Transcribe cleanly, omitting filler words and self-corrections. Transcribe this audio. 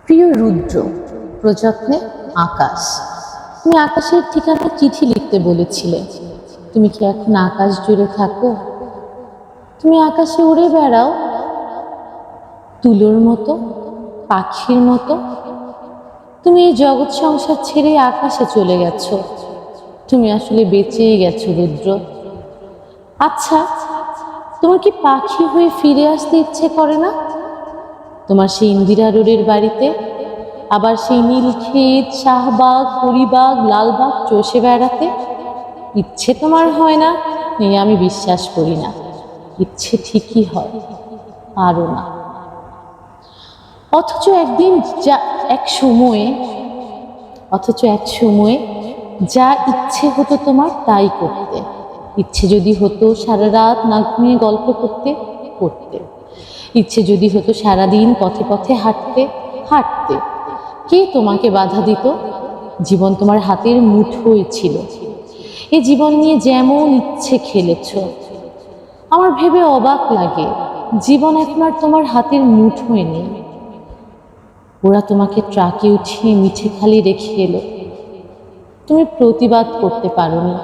প্রিয় রুদ্র, প্রযত্নে আকাশ। তুমি আকাশের ঠিকানা চিঠি লিখতে বলেছিলে। তুমি কি এখন আকাশ জুড়ে থাকো? তুমি আকাশে উড়ে বেড়াও তুলোর মতো, পাখির মতো। তুমি এই জগৎ সংসার ছেড়ে আকাশে চলে গেছো। তুমি আসলে বেঁচেই গেছো রুদ্র। আচ্ছা, তোমার কি পাখি হয়ে ফিরে আসতে ইচ্ছে করে না? তোমার সেই ইন্দিরা রোডের বাড়িতে আবার সেই নীলক্ষেত, শাহবাগ, হরিবাগ, লালবাগ চষে বেড়াতে ইচ্ছে তোমার হয় না? এই আমি বিশ্বাস করি না। ইচ্ছে ঠিকই হয়, পারো না। অথচ এক সময়ে যা ইচ্ছে হতো তোমার তাই করতে। ইচ্ছে যদি হতো সারা রাত না ঘুমিয়ে গল্প করতে করতে। ইচ্ছে যদি হতো সারাদিন পথে পথে হাঁটতে হাঁটতে। কে তোমাকে বাধা দিত? জীবন তোমার হাতের মুঠোয় ছিল। এই জীবন নিয়ে যেমন ইচ্ছে খেলেছ। আমার ভেবে অবাক লাগে, জীবন এখন আর তোমার হাতের মুঠোয় নেই। ওরা তোমাকে ট্রাকে উঠিয়ে মিঠে খালি রেখে এলো। তুমি প্রতিবাদ করতে পারোনি।